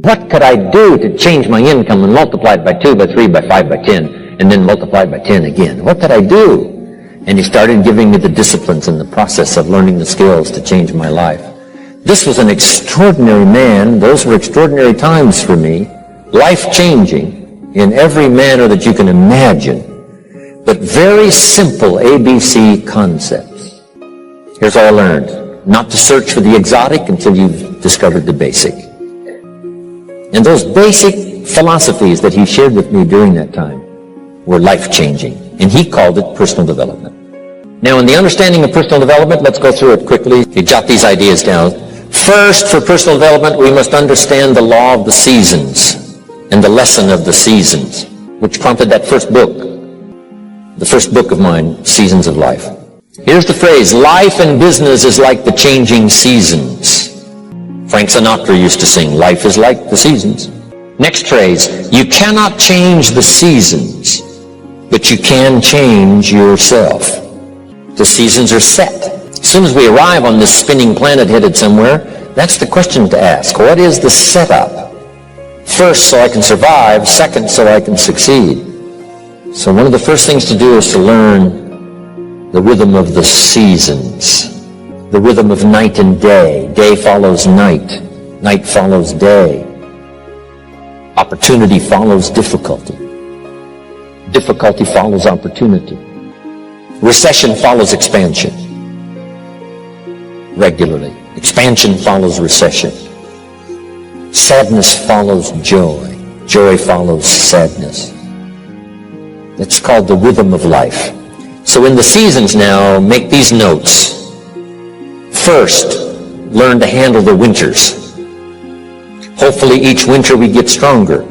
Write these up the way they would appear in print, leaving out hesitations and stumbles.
What could I do to change my income and multiply it by 2, by 3, by 5, by 10, and then multiply it by 10 again? What could I do? And he started giving me the disciplines and the process of learning the skills to change my life. This was an extraordinary man. Those were extraordinary times for me, life-changing in every manner that you can imagine, but very simple ABC concepts. Here's all I learned: not to search for the exotic until you've discovered the basic. And those basic philosophies that he shared with me during that time were life-changing, and he called it personal development. Now, in the understanding of personal development, let's go through it quickly. You jot these ideas down. First, for personal development, we must understand the law of the seasons and the lesson of the seasons, which prompted that first book, the first book of mine, Seasons of Life. Here's the phrase: life and business is like the changing seasons. Frank Sinatra used to sing, life is like the seasons. Next phrase: you cannot change the seasons, but you can change yourself. The seasons are set. As soon as we arrive on this spinning planet headed somewhere, that's the question to ask. What is the setup? First, so I can survive. Second, so I can succeed. So one of the first things to do is to learn the rhythm of the seasons. The rhythm of night and day. Day follows night. Night follows day. Opportunity follows difficulty. Difficulty follows opportunity. Recession follows expansion. Regularly. Expansion follows recession. Sadness follows joy. Joy follows sadness. That's called the rhythm of life. So in the seasons now, make these notes. First, learn to handle the winters. Hopefully each winter we get stronger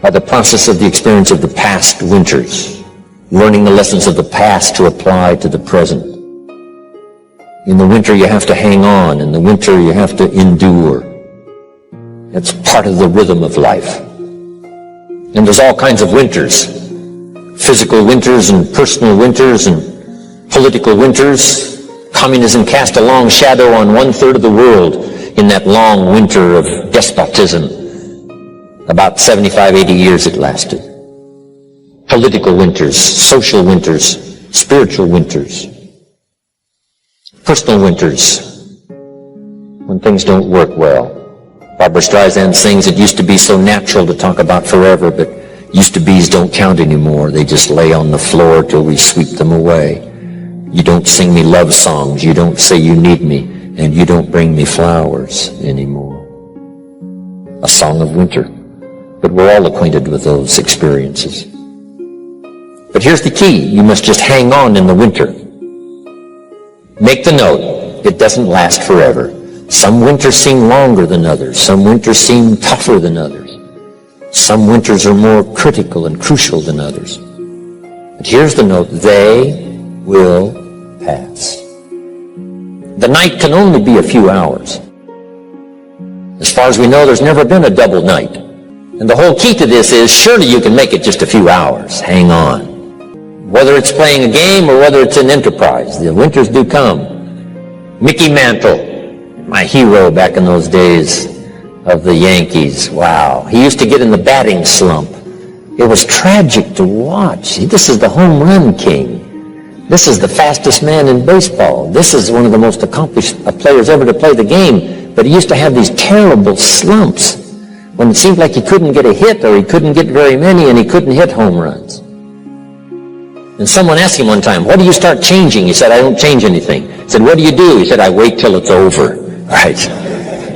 by the process of the experience of the past winters, learning the lessons of the past to apply to the present. In the winter you have to hang on. In the winter you have to endure. That's part of the rhythm of life. And there's all kinds of winters. Physical winters and personal winters and political winters. Communism cast a long shadow on 1/3 of the world in that long winter of despotism. About 75, 80 years it lasted. Political winters, social winters, spiritual winters, personal winters, when things don't work well. Barbra Streisand sings, it used to be so natural to talk about forever, but used to be's don't count anymore. They just lay on the floor till we sweep them away. You don't sing me love songs, you don't say you need me, and you don't bring me flowers anymore. A song of winter. But we're all acquainted with those experiences. But here's the key. You must just hang on in the winter. Make the note. It doesn't last forever. Some winters seem longer than others. Some winters seem tougher than others. Some winters are more critical and crucial than others. But here's the note. They will pass. The night can only be a few hours. As far as we know, there's never been a double night. And the whole key to this is, surely you can make it just a few hours. Hang on. Whether it's playing a game or whether it's an enterprise, the winters do come. Mickey Mantle, my hero back in those days of the Yankees. Wow. He used to get in the batting slump. It was tragic to watch. This is the home run king. This is the fastest man in baseball. This is one of the most accomplished players ever to play the game. But he used to have these terrible slumps when it seemed like he couldn't get a hit or he couldn't get very many and he couldn't hit home runs. And someone asked him one time, what do you start changing? He said, I don't change anything. He said, what do you do? He said, I wait till it's over. Right?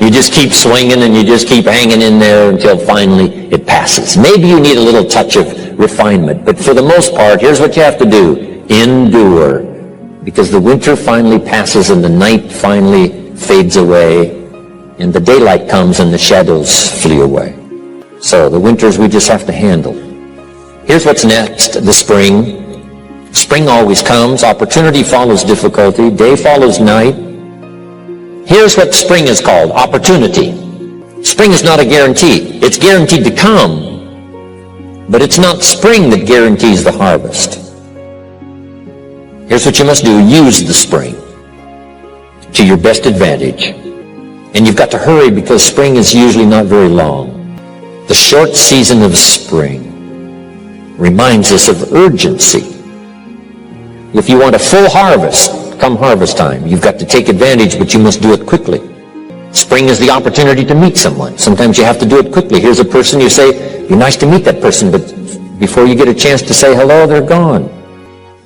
You just keep swinging and you just keep hanging in there until finally it passes. Maybe you need a little touch of refinement, but for the most part, here's what you have to do. Endure. Because the winter finally passes and the night finally fades away and the daylight comes and the shadows flee away. So the winters we just have to handle. Here's what's next, the spring. Spring always comes. Opportunity follows difficulty. Day follows night. Here's what spring is called, opportunity. Spring is not a guarantee. It's guaranteed to come, but it's not spring that guarantees the harvest. Here's what you must do. Use the spring to your best advantage And you've got to hurry because spring is usually not very long. The short season of spring reminds us of urgency. If you want a full harvest, come harvest time, you've got to take advantage, but you must do it quickly. Spring is the opportunity to meet someone. Sometimes you have to do it quickly. Here's a person, you say, it'd be nice to meet that person, but before you get a chance to say hello, they're gone.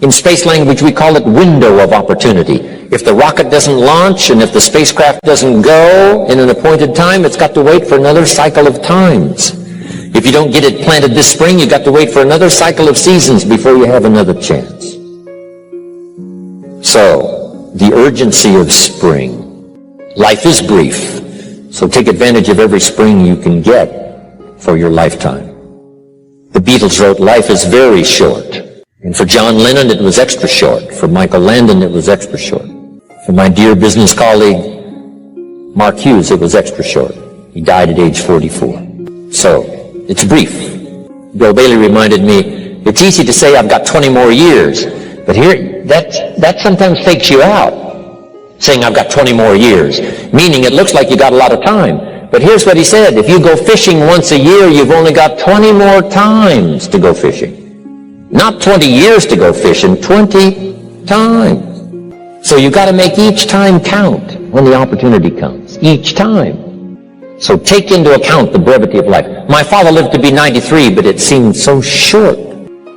In space language, we call it window of opportunity. If the rocket doesn't launch and if the spacecraft doesn't go in an appointed time, it's got to wait for another cycle of times. If you don't get it planted this spring, you've got to wait for another cycle of seasons before you have another chance. So, the urgency of spring. Life is brief, so take advantage of every spring you can get for your lifetime. The Beatles wrote, life is very short. And for John Lennon, it was extra short. For Michael Landon, it was extra short. For my dear business colleague, Mark Hughes, it was extra short. He died at age 44. So, it's brief. Bill Bailey reminded me, it's easy to say I've got 20 more years, but here, that sometimes fakes you out, saying I've got 20 more years, meaning it looks like you got a lot of time. But here's what he said, if you go fishing once a year, you've only got 20 more times to go fishing. Not 20 years to go fishing, 20 times. So you've got to make each time count when the opportunity comes. Each time. So take into account the brevity of life. My father lived to be 93, but it seemed so short.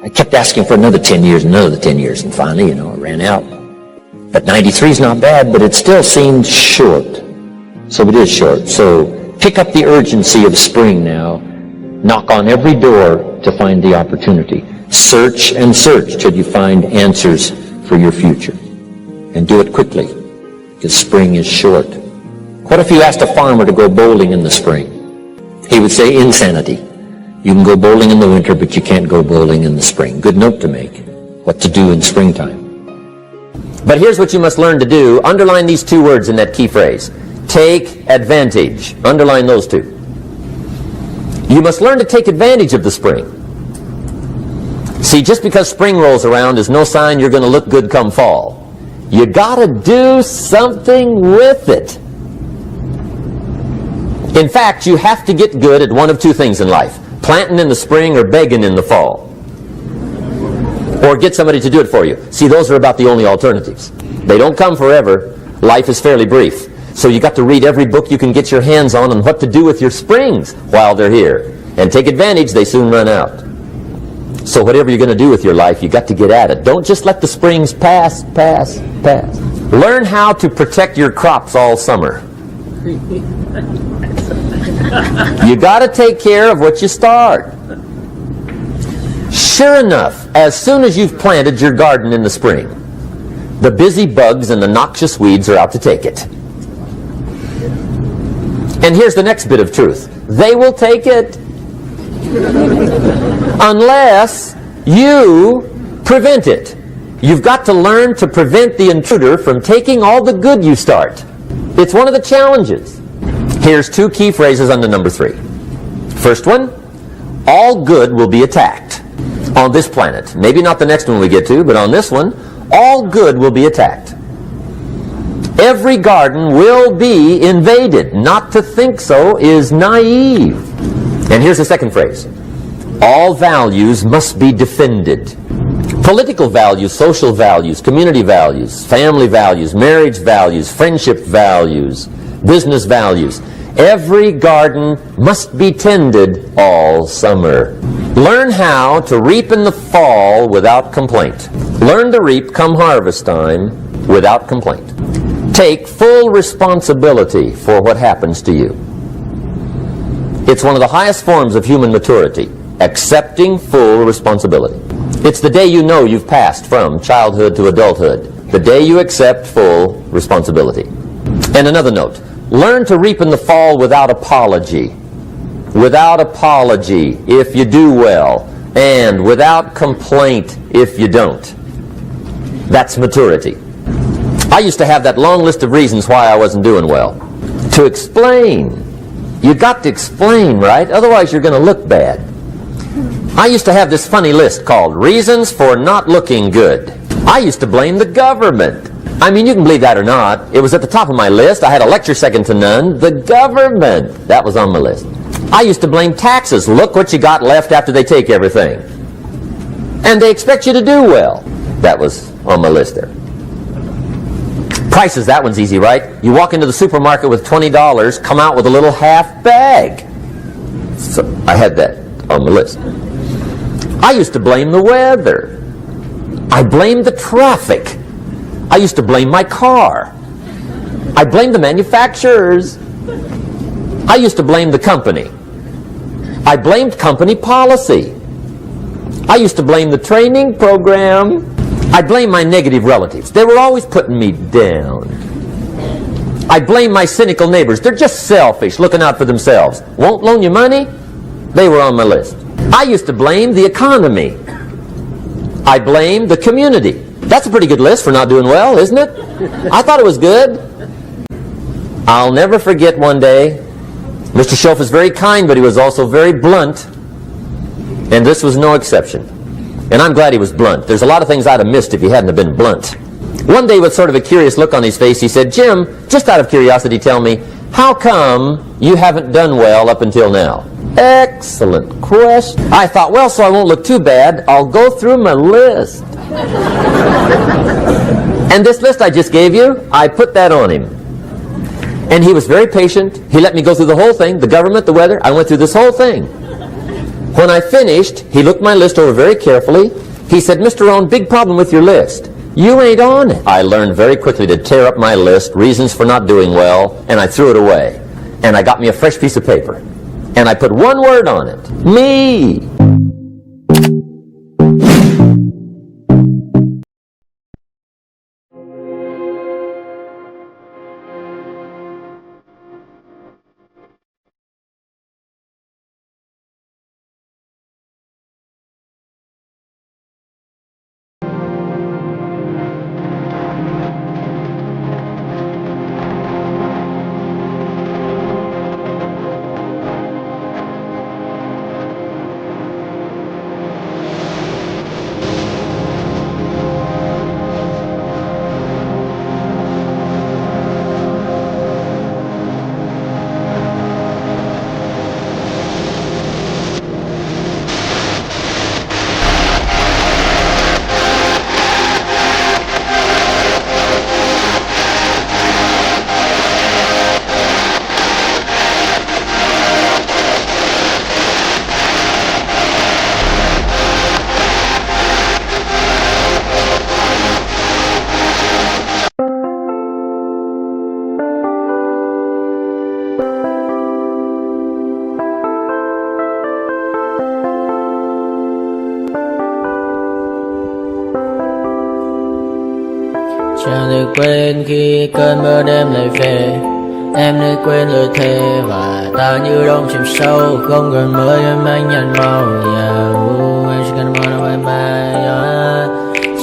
I kept asking for another 10 years, another 10 years, and finally, it ran out. But 93 is not bad, but it still seemed short. So it is short. So pick up the urgency of spring now. Knock on every door to find the opportunity. Search and search till you find answers for your future. And do it quickly, because spring is short. What if you asked a farmer to go bowling in the spring? He would say, insanity. You can go bowling in the winter, but you can't go bowling in the spring. Good note to make. What to do in springtime. But here's what you must learn to do. Underline these two words in that key phrase. Take advantage. Underline those two. You must learn to take advantage of the spring. See, just because spring rolls around is no sign you're going to look good come fall. You got to do something with it. In fact, you have to get good at one of two things in life. Planting in the spring or begging in the fall. Or get somebody to do it for you. See, those are about the only alternatives. They don't come forever. Life is fairly brief. So you got to read every book you can get your hands on what to do with your springs while they're here. And take advantage, they soon run out. So whatever you're going to do with your life, you got to get at it. Don't just let the springs pass. Learn how to protect your crops all summer. You got to take care of what you start. Sure enough, as soon as you've planted your garden in the spring, the busy bugs and the noxious weeds are out to take it. And here's the next bit of truth. They will take it. Unless you prevent it. You've got to learn to prevent the intruder from taking all the good you start. It's one of the challenges. Here's two key phrases under number 3. First one, all good will be attacked on this planet. Maybe not the next one we get to, but on this one, all good will be attacked. Every garden will be invaded. Not to think so is naive. And here's the second phrase. All values must be defended. Political values, social values, community values, family values, marriage values, friendship values, business values. Every garden must be tended all summer. Learn how to reap in the fall without complaint. Learn to reap come harvest time without complaint. Take full responsibility for what happens to you. It's one of the highest forms of human maturity, accepting full responsibility. It's the day you know you've passed from childhood to adulthood, the day you accept full responsibility. And another note, learn to reap in the fall without apology. Without apology if you do well, and without complaint if you don't. That's maturity. I used to have that long list of reasons why I wasn't doing well. To explain. You got to explain, right? Otherwise you're going to look bad. I used to have this funny list called Reasons for Not Looking Good. I used to blame the government. I mean, you can believe that or not. It was at the top of my list. I had a lecture second to none. The government. That was on my list. I used to blame taxes. Look what you got left after they take everything. And they expect you to do well. That was on my list there. Prices, that one's easy, right? You walk into the supermarket with $20, come out with a little half bag. So I had that on my list. I used to blame the weather. I blamed the traffic. I used to blame my car. I blamed the manufacturers. I used to blame the company. I blamed company policy. I used to blame the training program. I blame my negative relatives. They were always putting me down. I blame my cynical neighbors. They're just selfish, looking out for themselves. Won't loan you money? They were on my list. I used to blame the economy. I blamed the community. That's a pretty good list for not doing well, isn't it? I thought it was good. I'll never forget one day, Mr. Schoaf was very kind, but he was also very blunt. And this was no exception. And I'm glad he was blunt. There's a lot of things I'd have missed if he hadn't have been blunt. One day, with sort of a curious look on his face, he said, "Jim, just out of curiosity, tell me, how come you haven't done well up until now?" Excellent question. I thought, well, so I won't look too bad, I'll go through my list. And this list I just gave you, I put that on him. And he was very patient. He let me go through the whole thing, the government, the weather. I went through this whole thing. When I finished, he looked my list over very carefully. He said, "Mr. Rohn, big problem with your list. You ain't on it." I learned very quickly to tear up my list, reasons for not doing well, and I threw it away. And I got me a fresh piece of paper. And I put one word on it. Me. Chẳng được quên khi cơn mưa đêm lại về. Em đã quên lời thề và ta như đông chìm sâu. Không còn mơ em anh nhận màu. Em chỉ cần mơ đâu em bay.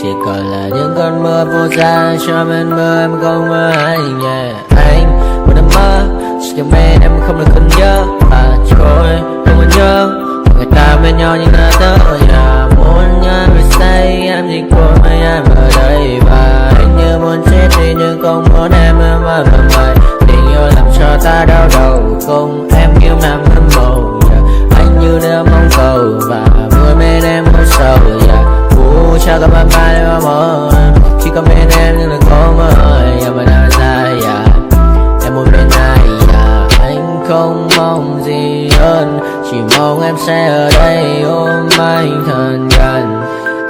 Chỉ còn là những cơn mưa vô giá. Cho bên mơ em không mơ anh. Anh một đêm mơ. Chỉ cần bên em không được cần nhớ. Và trôi không còn nhớ. Người ta bên nhau nhưng đã thở. Muốn nhớ người say em chỉ của mấy em ở đây. Và anh như muốn chết đi nhưng không muốn em mà mày. Tình yêu làm cho ta đau đầu. Không em yêu nằm hâm mộ. Anh như đang mong cầu và vui bên em không sầu. Chào các bạn bye mà mơ. Chỉ có bên em nhưng đừng có mơ. Mà đang dài em muốn bên ai. Anh không mong gì hơn. Chỉ mong em sẽ ở đây ôm anh thật gần.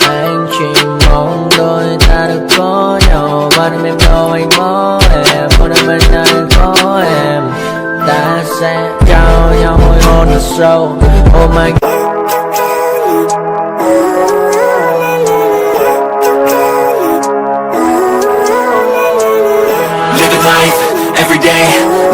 Anh chỉ mong đôi ta được có nhau. Và đừng em đâu anh có em. Còn em bên ta đừng có em. Ta sẽ trao nhau môi hôn thật sâu. Oh my God. Every day,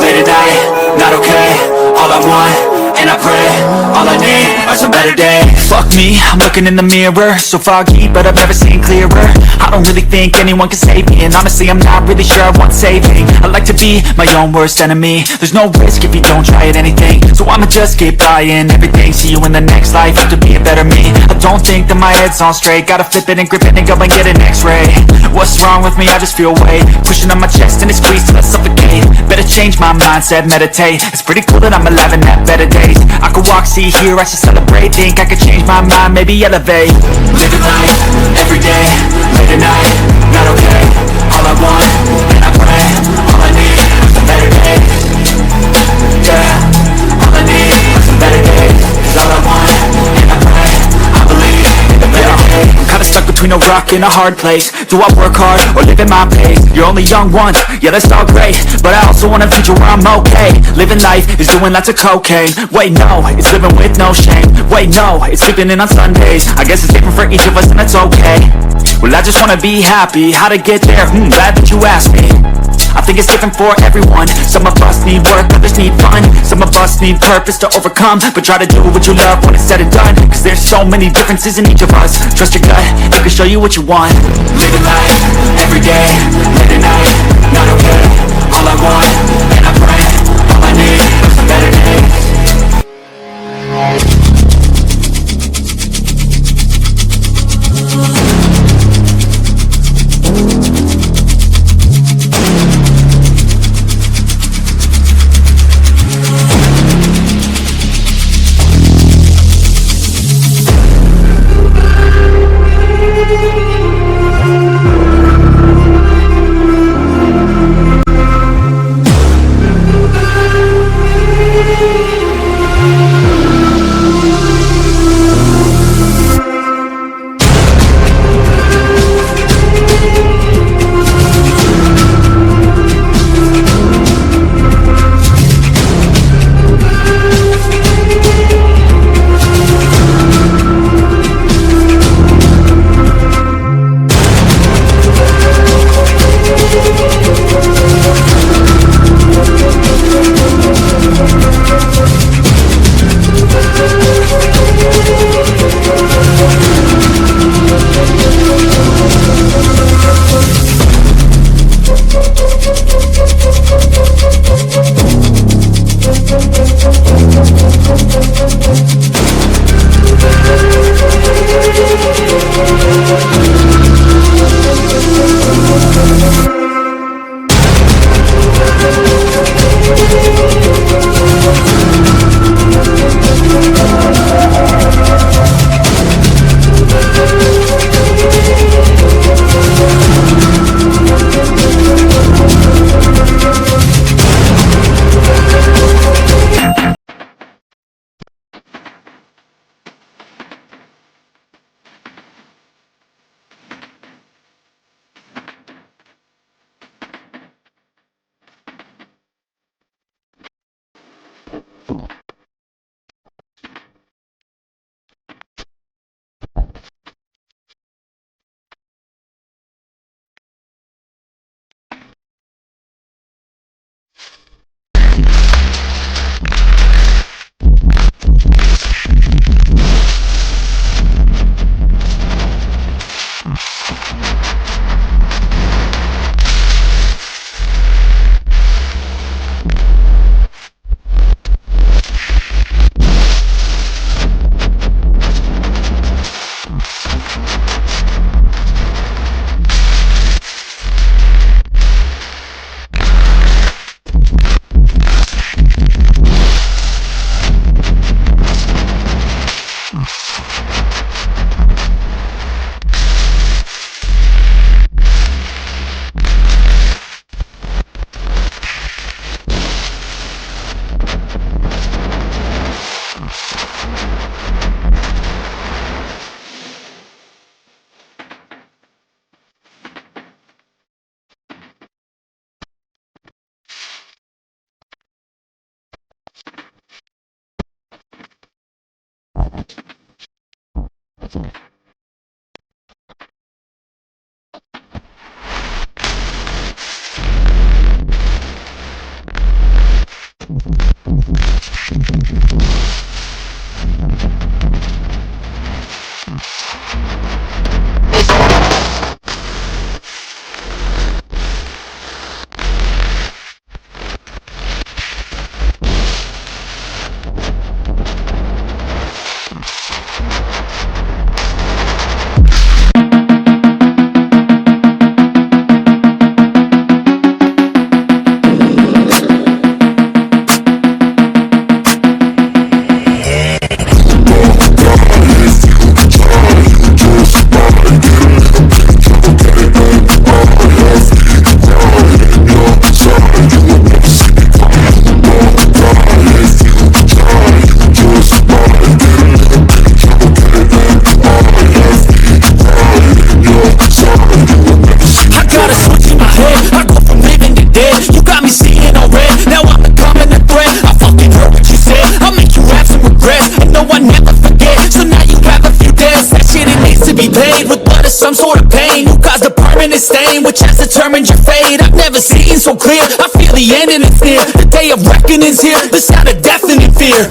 late at night, not okay. All I want, and I pray, all I need are some better days. Fuck of me, I'm looking in the mirror, so foggy, but I've never seen clearer. I don't really think anyone can save me, and honestly I'm not really sure I want saving. I like to be my own worst enemy. There's no risk if you don't try at anything, so I'ma just keep buying everything. See you in the next life, have to be a better me. I don't think that my head's on straight, gotta flip it and grip it and go and get an x-ray. What's wrong with me? I just feel weight pushing on my chest and it squeezed till I suffocate. Better change my mindset, meditate. It's pretty cool that I'm alive and have better days. I could walk, see, hear, I should celebrate. Think I could change my mind, maybe elevate. Living life, everyday, late at night, not okay. All I want, and I pray, all I need are some better days. Yeah, all I need are some better days. 'Cause all I want, and I pray, I believe in the better days. I'm kinda stuck between a rock and a hard place. Do I work hard or live at my pace? You're only young once, yeah that's all great, but I also want a future where I'm okay. Living life is doing lots of cocaine. Wait no, it's living with no shame. Wait no, it's sleeping in on Sundays. I guess it's different for each of us and that's okay. Well I just wanna be happy, how to get there? Glad that you asked me. I think it's different for everyone. Some of us need work, others need fun. Some of us need purpose to overcome. But try to do what you love when it's said and done. Cause there's so many differences in each of us. Trust your gut, it can show you what you want. Living life, everyday, late at night, not okay. All I want, and I pray, all I need are some better days. permanent stain which has determined your fate. I've never seen so clear, I feel the end and it's near. The day of reckoning's here, the sound of deafening fear.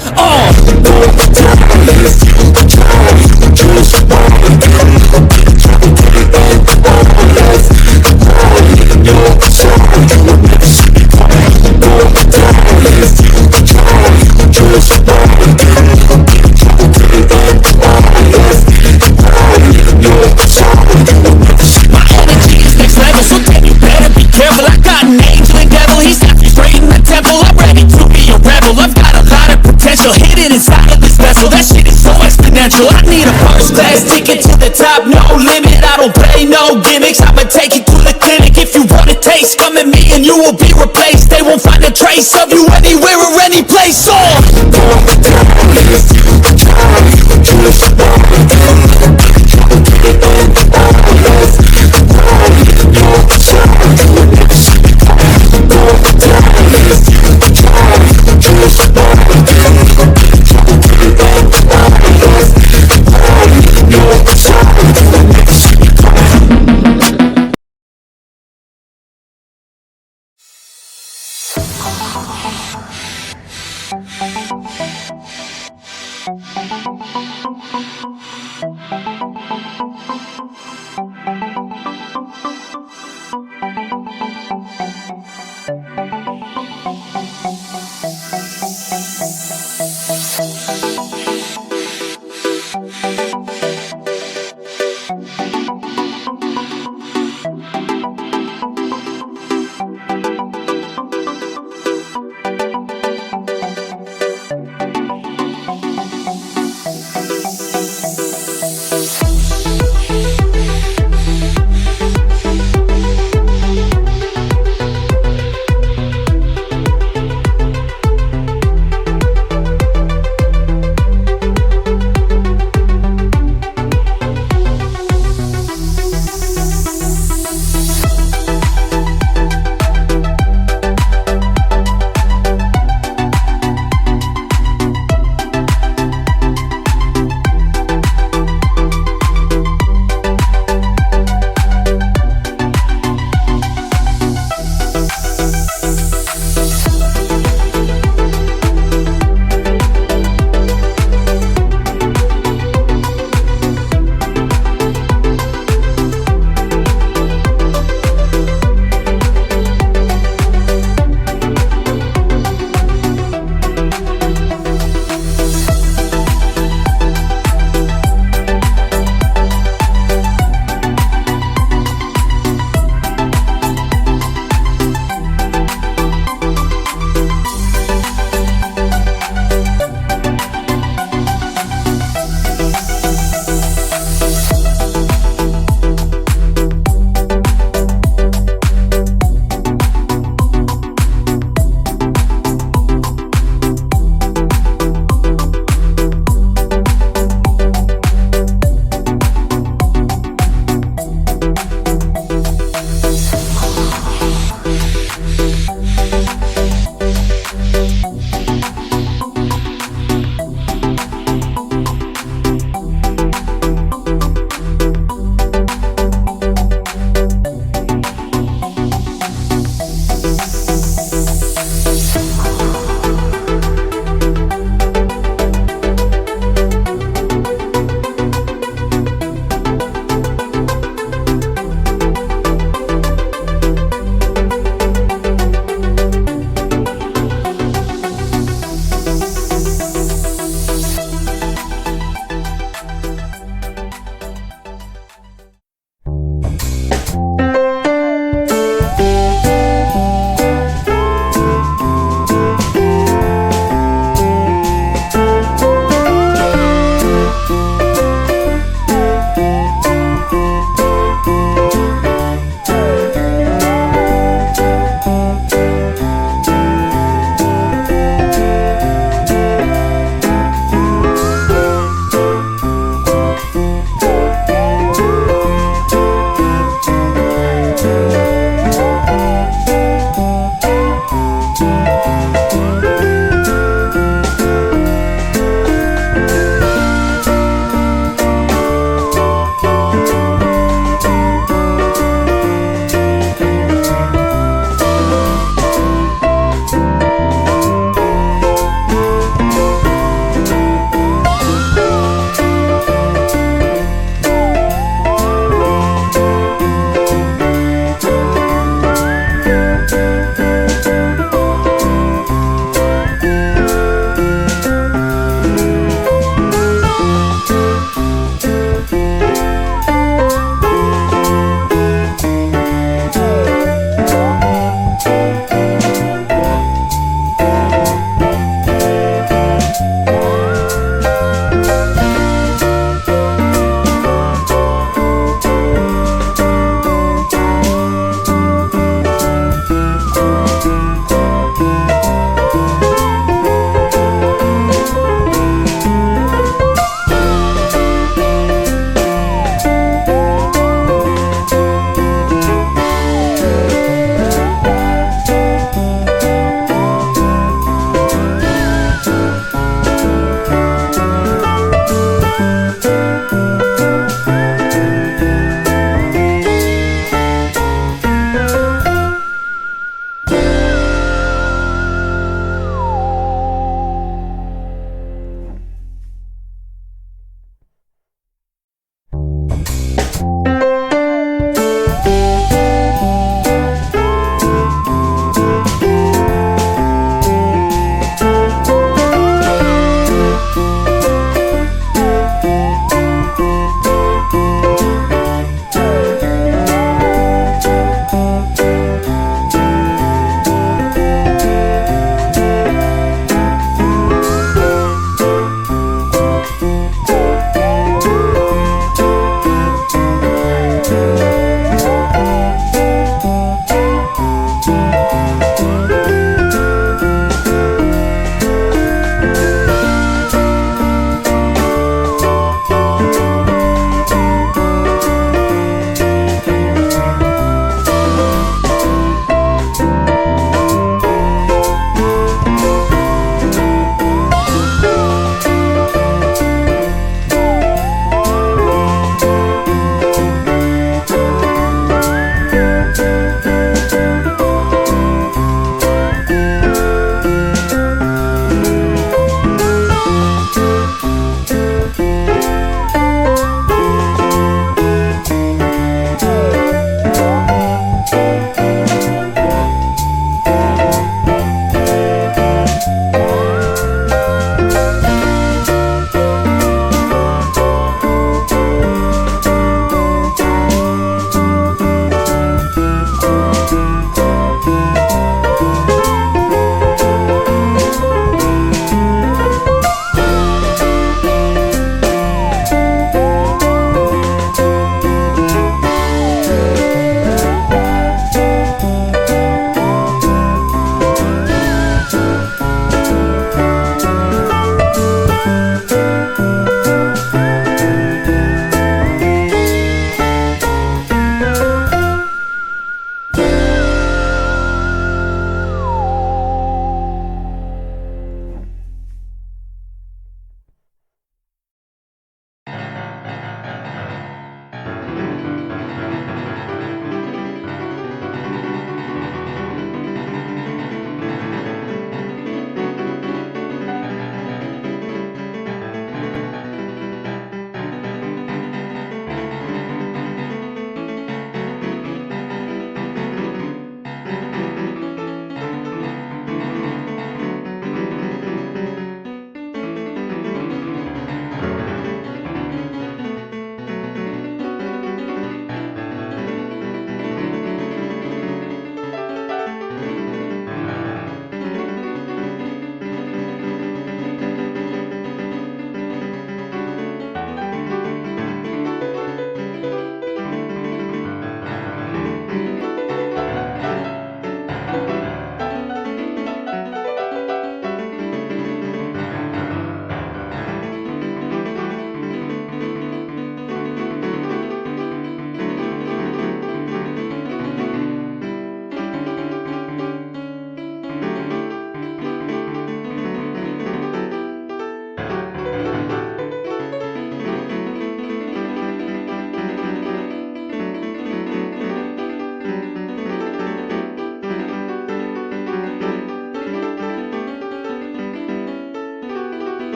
Hidden inside of this vessel, that shit is so exponential. I need a first class ticket to the top, no limit. I don't play no gimmicks, I'ma take you to the clinic. If you want a taste, come at me and you will be replaced. They won't find a trace of you anywhere or any place.